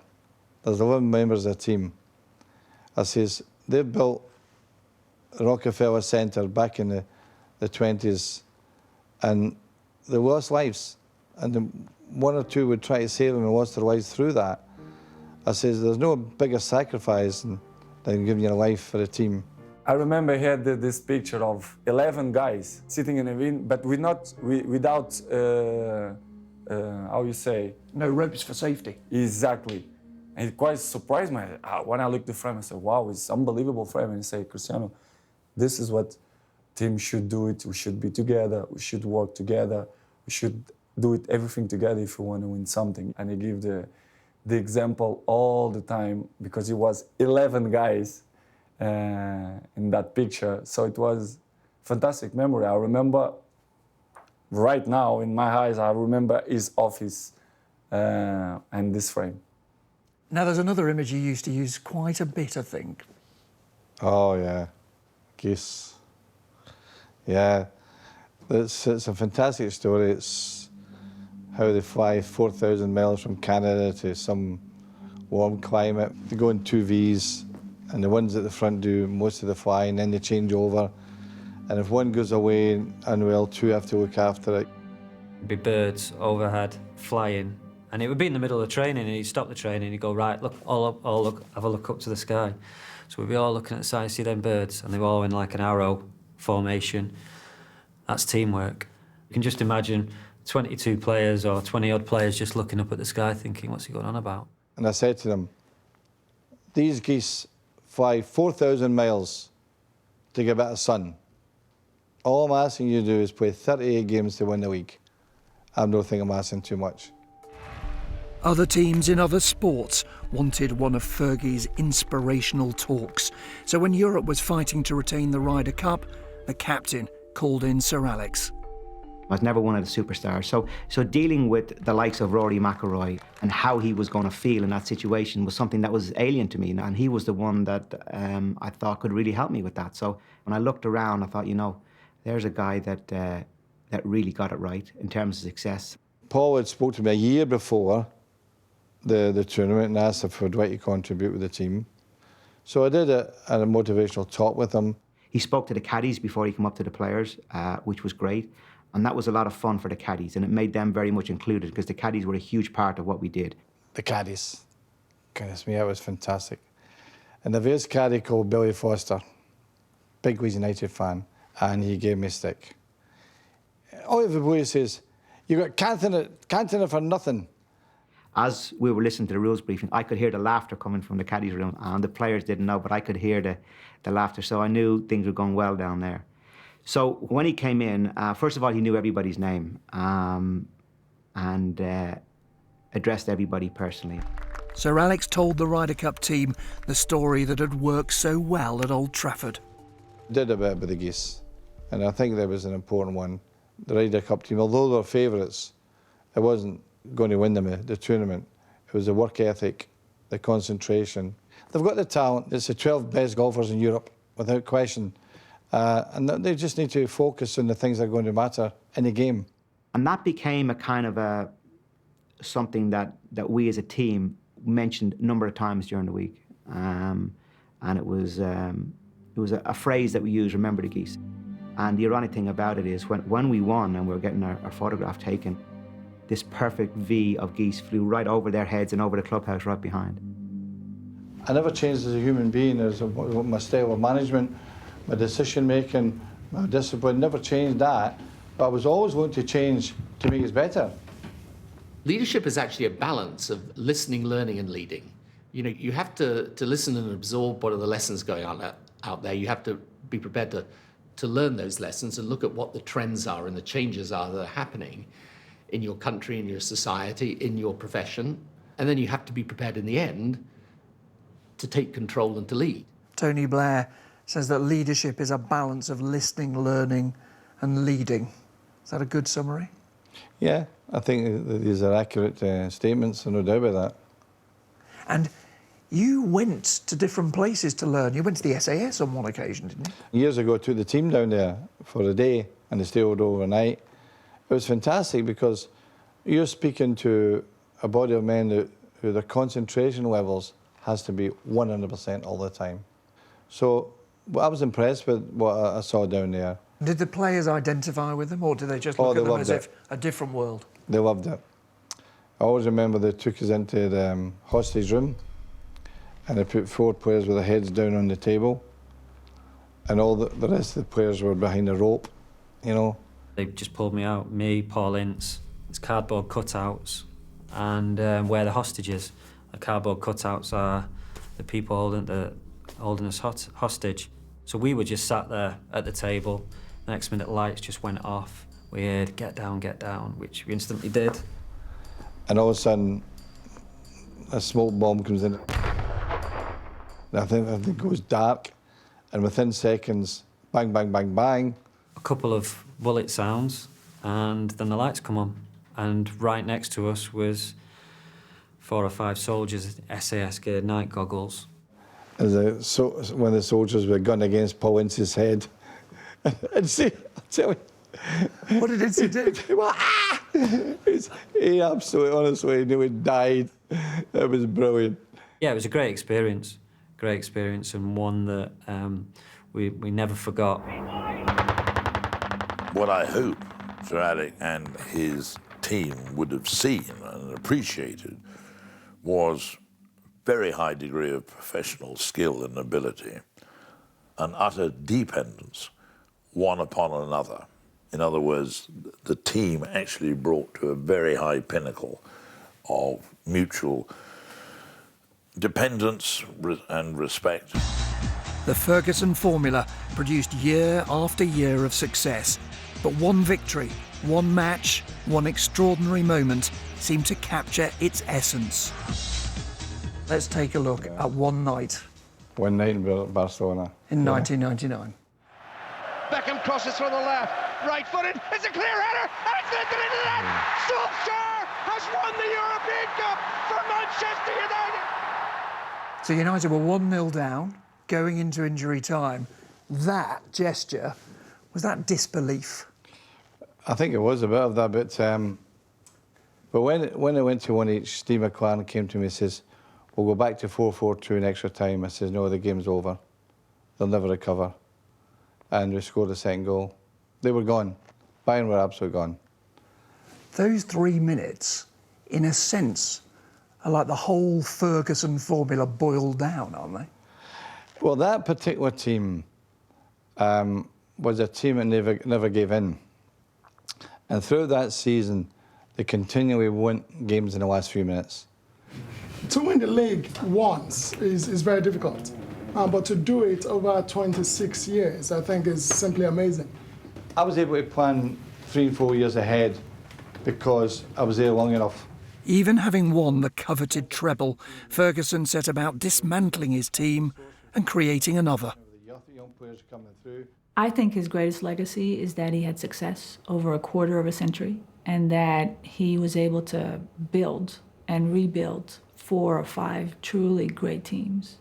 There's 11 members of the team. I says, they built Rockefeller Centre back in the 20s, and they lost lives. And one or two would try to save them and lost their lives through that. I says, there's no bigger sacrifice than giving your life for a team. I remember he had this picture of 11 guys sitting in a ring, but without, how you say? No ropes for safety. Exactly. And it quite surprised me. When I looked at the frame, I said, wow, it's unbelievable frame. And I say, Cristiano, this is what teams should do it. We should be together. We should work together. We should do it everything together if we want to win something. And he gave the example all the time, because it was 11 guys in that picture. So it was fantastic memory. I remember right now in my eyes, I remember his office and this frame. Now there's another image you used to use quite a bit, I think. Oh yeah, geese. Yeah, it's a fantastic story. It's how they fly 4,000 miles from Canada to some warm climate. They go in 2 Vs, and the ones at the front do most of the flying, then they change over. And if one goes away unwell, 2 have to look after it. There'd be birds overhead flying, and it would be in the middle of training, and he'd stop the training, and he'd go, right, look, all up, all look, have a look up to the sky. So we'd be all looking at the sky, see them birds, and they were all in like an arrow formation. That's teamwork. You can just imagine 22 players or 20-odd players just looking up at the sky thinking, what's he going on about? And I said to them, these geese fly 4,000 miles to get a bit of sun. All I'm asking you to do is play 38 games to win the league. I don't think I'm asking too much. Other teams in other sports wanted one of Fergie's inspirational talks. So when Europe was fighting to retain the Ryder Cup, the captain called in Sir Alex. I was never one of the superstars. So dealing with the likes of Rory McIlroy and how he was going to feel in that situation was something that was alien to me. And he was the one that I thought could really help me with that. So when I looked around, I thought, you know, there's a guy that really got it right in terms of success. Paul had spoke to me a year before the tournament and asked if I'd like to contribute with the team. So I did a motivational talk with him. He spoke to the caddies before he came up to the players, which was great. And that was a lot of fun for the caddies, and it made them very much included because the caddies were a huge part of what we did. The caddies, goodness me, that was fantastic. And there was a caddy called Billy Foster, big Leeds United fan, and he gave me a stick. All everybody says, you got Cantona for nothing. As we were listening to the rules briefing, I could hear the laughter coming from the caddies room, and the players didn't know, but I could hear the laughter, so I knew things were going well down there. So when he came in, first of all, he knew everybody's name and addressed everybody personally. Sir Alex told the Ryder Cup team the story that had worked so well at Old Trafford. Did a bit with the geese, and I think that was an important one. The Ryder Cup team, although they were favourites, it wasn't going to win them the tournament. It was the work ethic, the concentration. They've got the talent. It's the 12 best golfers in Europe, without question. And they just need to focus on the things that are going to matter in the game. And that became a kind of something that we as a team mentioned a number of times during the week. And it was a phrase that we used, remember the geese. And the ironic thing about it is when we won and we were getting our photograph taken, this perfect V of geese flew right over their heads and over the clubhouse right behind. I never changed as a human being, as my style of management, my decision-making, my discipline, never changed that, but I was always willing to change to make it better. Leadership is actually a balance of listening, learning, and leading. You know, you have to listen and absorb what are the lessons going on out there. You have to be prepared to learn those lessons and look at what the trends are and the changes are that are happening in your country, in your society, in your profession. And then you have to be prepared in the end to take control and to lead. Tony Blair says that leadership is a balance of listening, learning and leading. Is that a good summary? Yeah, I think that these are accurate statements, no doubt about that. And you went to different places to learn. You went to the SAS on one occasion, didn't you? Years ago, I took the team down there for a day and they stayed overnight. It was fantastic because you're speaking to a body of men who their concentration levels has to be 100% all the time. So I was impressed with what I saw down there. Did the players identify with them, or did they just look at them as if a different world? They loved it. I always remember they took us into the hostage room and they put 4 players with their heads down on the table and all the rest of the players were behind the rope, you know. They just pulled me out, me, Paul Ince, it's cardboard cutouts, and where the hostages. The cardboard cutouts are the people holding us hostage. So we were just sat there at the table. Next minute, lights just went off. We heard, get down, which we instantly did. And all of a sudden, a smoke bomb comes in. I think it goes dark, and within seconds, bang, bang, bang, bang. A couple of bullet sounds, and then the lights come on. And right next to us was 4 or 5 soldiers, SAS gear, night goggles. When the soldiers were gun against Paul Ince's head, and see, I'll tell you. What did Ince do? He absolutely, honestly, nearly died. It was brilliant. Yeah, it was a great experience, and one that we never forgot. What I hope Sir Alec and his team would have seen and appreciated was very high degree of professional skill and ability, and utter dependence one upon another. In other words, the team actually brought to a very high pinnacle of mutual dependence and respect. The Ferguson formula produced year after year of success, but one victory, one match, one extraordinary moment seemed to capture its essence. Let's take a look at one night. One night in Barcelona. In 1999. Beckham crosses from the left, right-footed, it's a clear header, and it's lifted into the net! Solskjaer has won the European Cup for Manchester United! So United were 1-0 down, going into injury time. That gesture, was that disbelief? I think it was a bit of that, but when I went to 1-1, Steve McLaren came to me and says, we'll go back to 4-4-2 in extra time. I says, no, the game's over. They'll never recover. And we scored a second goal. They were gone. Bayern were absolutely gone. Those 3 minutes, in a sense, are like the whole Ferguson formula boiled down, aren't they? Well, that particular team was a team that never gave in. And throughout that season, they continually won games in the last few minutes. To win the league once is very difficult, but to do it over 26 years, I think is simply amazing. I was able to plan 3 and 4 years ahead because I was there long enough. Even having won the coveted treble, Ferguson set about dismantling his team and creating another. I think his greatest legacy is that he had success over a quarter of a century and that he was able to build and rebuild 4 or 5 truly great teams.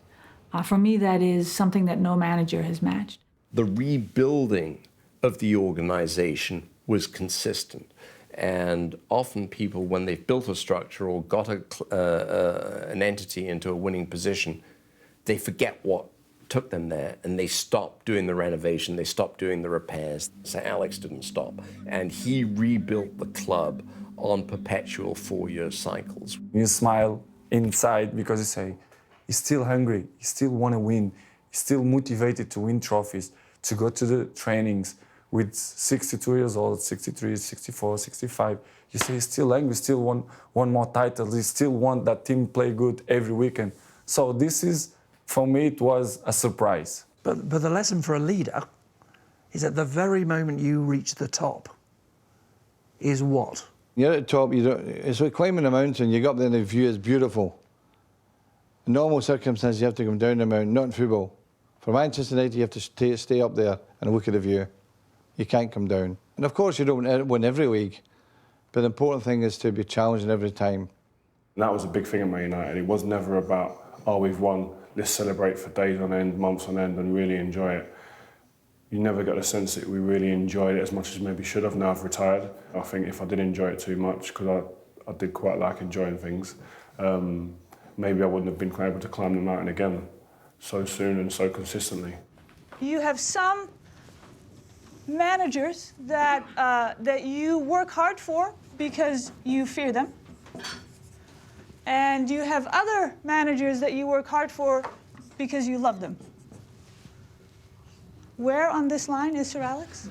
For me, that is something that no manager has matched. The rebuilding of the organization was consistent. And often people, when they've built a structure or got an entity into a winning position, they forget what took them there and they stop doing the renovation, they stop doing the repairs. Sir Alex didn't stop, and he rebuilt the club on perpetual 4-year cycles. You smile inside because you say, he's still hungry, he still want to win, he's still motivated to win trophies, to go to the trainings with 62 years old, 63, 64, 65. You say he's still angry, still want one more title, he still want that team play good every weekend. So this is, for me, it was a surprise. But the lesson for a leader is at the very moment you reach the top is what? You're at the top, it's like climbing a mountain, you go up there and the view is beautiful. In normal circumstances, you have to come down the mountain, not in football. For Manchester United, you have to stay up there and look at the view. You can't come down. And of course, you don't win every league, but the important thing is to be challenging every time. And that was a big thing at Man United. It was never about, oh, we've won, let's celebrate for days on end, months on end, and really enjoy it. You never got the sense that we really enjoyed it as much as maybe should have. Now I've retired. I think if I did enjoy it too much, because I did quite like enjoying things, maybe I wouldn't have been able to climb the mountain again so soon and so consistently. You have some managers that you work hard for because you fear them. And you have other managers that you work hard for because you love them. Where on this line is Sir Alex?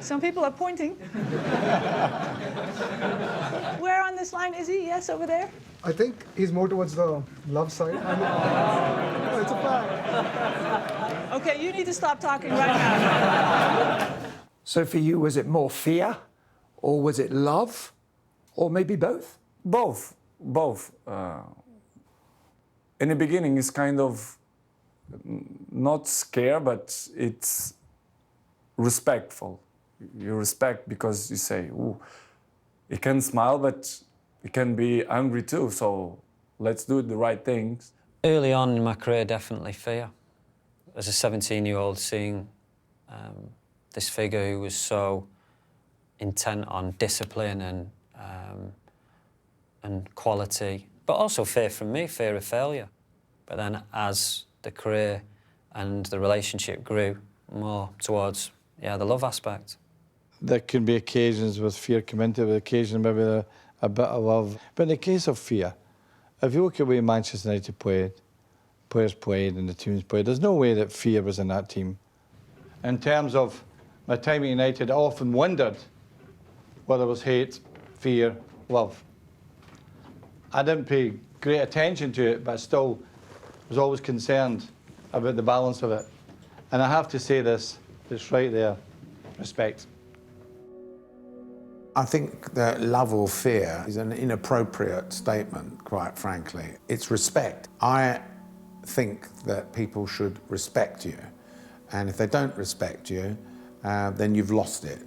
Some people are pointing. Where on this line is he? Yes, over there? I think he's more towards the love side. It's a fact. Okay, you need to stop talking right now. So for you, was it more fear, or was it love, or maybe both? Both. In the beginning, it's kind of not scare, but it's respectful. You respect because you say, ooh, he can smile, but he can be angry too, so let's do the right things. Early on in my career, definitely fear. As a 17-year-old, seeing this figure who was so intent on discipline and quality, but also fear from me, fear of failure. But then as the career and the relationship grew more towards, the love aspect. There can be occasions with fear come into it, occasions maybe a bit of love. But in the case of fear, if you look at the way Manchester United played, players played and the teams played, there's no way that fear was in that team. In terms of my time at United, I often wondered whether it was hate, fear, love. I didn't pay great attention to it, but I still was always concerned about the balance of it. And I have to say this, it's right there, respect. I think that love or fear is an inappropriate statement, quite frankly. It's respect. I think that people should respect you. And if they don't respect you, then you've lost it.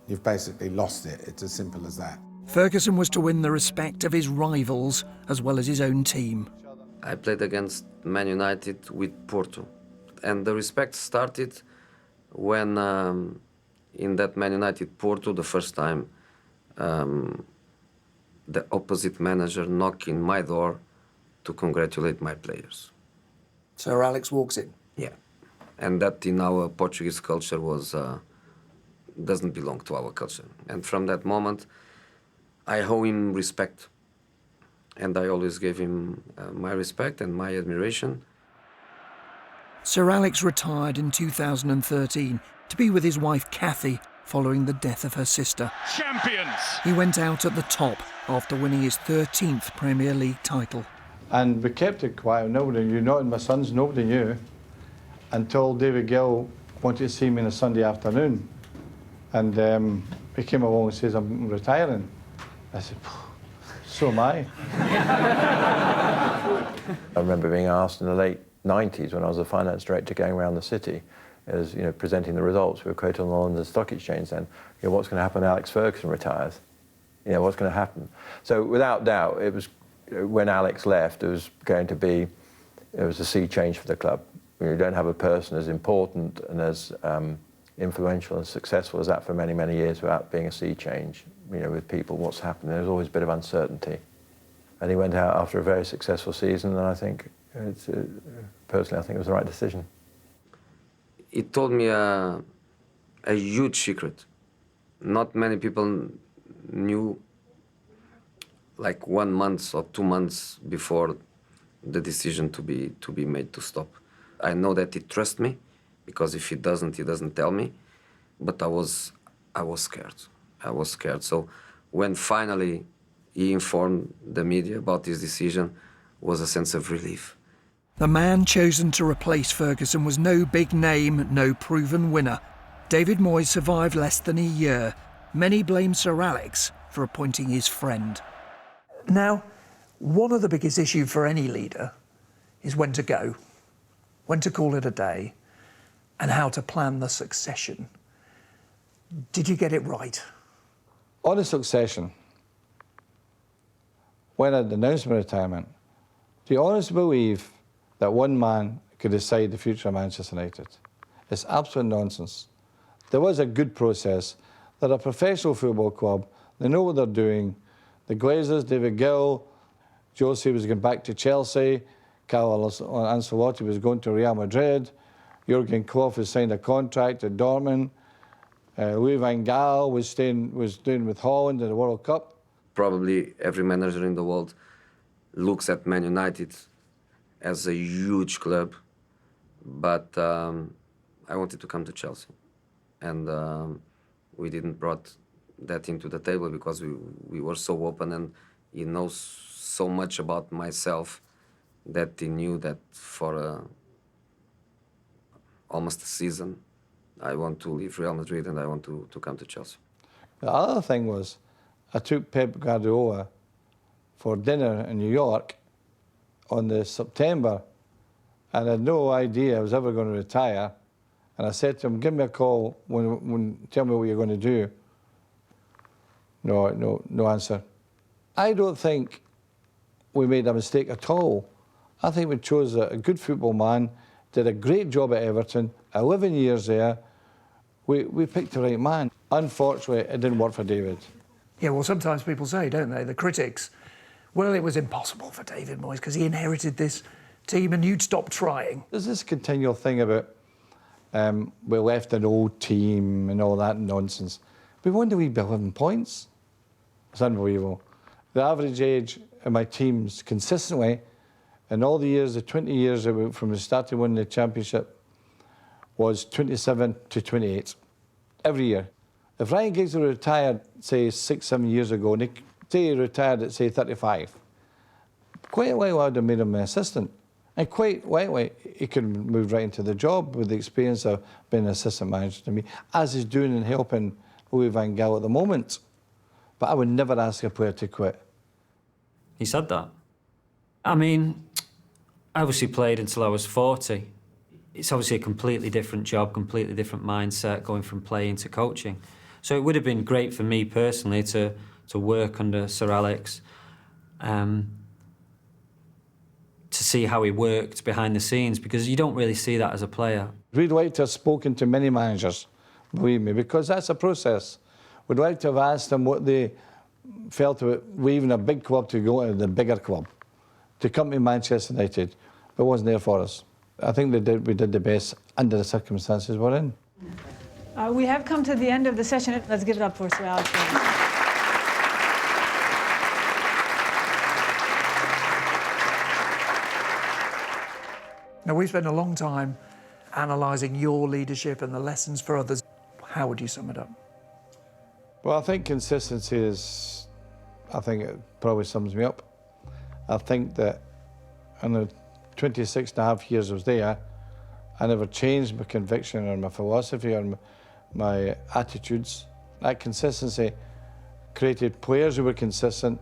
You've basically lost it. It's as simple as that. Ferguson was to win the respect of his rivals as well as his own team. I played against Man United with Porto. And the respect started when, in that Man United Porto, the first time, the opposite manager knocked in my door to congratulate my players. Sir Alex walks in? Yeah. And that in our Portuguese culture was, doesn't belong to our culture. And from that moment, I owe him respect. And I always gave him my respect and my admiration. Sir Alex retired in 2013 to be with his wife Kathy following the death of her sister. Champions! He went out at the top after winning his 13th Premier League title. And we kept it quiet, nobody knew, not my sons, nobody knew, until David Gill wanted to see me on a Sunday afternoon. And he came along and says, I'm retiring. I said, so am I. I remember being asked in the late 90s when I was a finance director going around the city, as presenting the results. We were quoted on the London Stock Exchange then. What's going to happen when Alex Ferguson retires? What's going to happen? So without doubt, it was when Alex left, it was a sea change for the club. You don't have a person as important and as influential and successful as that for many, many years without being a sea change. With people, what's happened. There's always a bit of uncertainty. And he went out after a very successful season, and I think, personally, I think it was the right decision. He told me a huge secret. Not many people knew, like 1 month or 2 months before the decision to be made to stop. I know that he trusts me, because if he doesn't tell me. But I was scared. I was scared. So when finally he informed the media about his decision, was a sense of relief. The man chosen to replace Ferguson was no big name, no proven winner. David Moyes survived less than a year. Many blame Sir Alex for appointing his friend. Now, one of the biggest issues for any leader is when to go, when to call it a day, and how to plan the succession. Did you get it right? On the succession, when I'd announced my retirement, do you honestly believe that one man could decide the future of Manchester United? It's absolute nonsense. There was a good process. They're a professional football club. They know what they're doing. The Glazers, David Gill, Josie was going back to Chelsea, Carlo Ancelotti was going to Real Madrid, Jurgen Klopp has signed a contract at Dortmund, Louis van Gaal was doing with Holland in the World Cup. Probably every manager in the world looks at Man United as a huge club, but I wanted to come to Chelsea, and we didn't brought that into the table because we were so open, and he knows so much about myself that he knew that for almost a season I want to leave Real Madrid and I want to come to Chelsea. The other thing was, I took Pep Guardiola for dinner in New York on the September, and I had no idea I was ever going to retire. And I said to him, give me a call tell me what you're going to do. No answer. I don't think we made a mistake at all. I think we chose a good football man, did a great job at Everton, 11 years there. We picked the right man. Unfortunately, it didn't work for David. Yeah, well, sometimes people say, don't they, the critics, well, it was impossible for David Moyes because he inherited this team and you'd stop trying. There's this continual thing about we left an old team and all that nonsense. We won the wee bit 11 points. It's unbelievable. The average age of my teams consistently, in all the years, the 20 years from the start of winning the championship, was 27 to 28, every year. If Ryan Giggs were retired, say, 6, 7 years ago, and he retired at, say, 35, quite likely I'd have made him an assistant. And quite likely he could have moved right into the job with the experience of being an assistant manager to me, as he's doing and helping Louis van Gaal at the moment. But I would never ask a player to quit. He said that. I mean, I obviously played until I was 40. It's obviously a completely different job, completely different mindset, going from playing to coaching. So it would have been great for me personally to work under Sir Alex, to see how he worked behind the scenes, because you don't really see that as a player. We'd like to have spoken to many managers, believe me, because that's a process. We'd like to have asked them what they felt about leaving a big club to go to the bigger club, to come to Manchester United, but it wasn't there for us. I think we did the best under the circumstances we're in. We have come to the end of the session. Let's give it up for Sir Alex. Now, we've spent a long time analysing your leadership and the lessons for others. How would you sum it up? Well, I think consistency is, I think it probably sums me up. I think that in the 26 and a half years I was there, I never changed my conviction or my philosophy or my attitudes. That consistency created players who were consistent,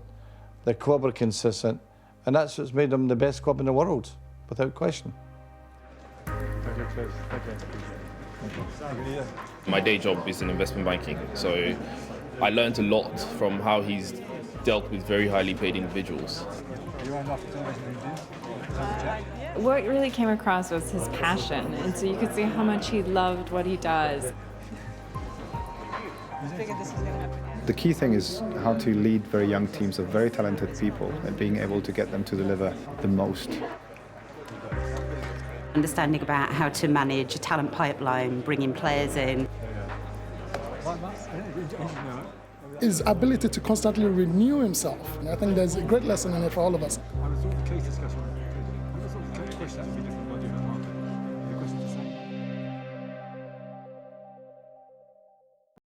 the club were consistent, and that's what's made them the best club in the world, without question. My day job is in investment banking, so I learned a lot from how he's dealt with very highly paid individuals. What really came across was his passion, and so you could see how much he loved what he does. The key thing is how to lead very young teams of very talented people and being able to get them to deliver the most. Understanding about how to manage a talent pipeline, bringing players in. His ability to constantly renew himself. And I think there's a great lesson in it for all of us.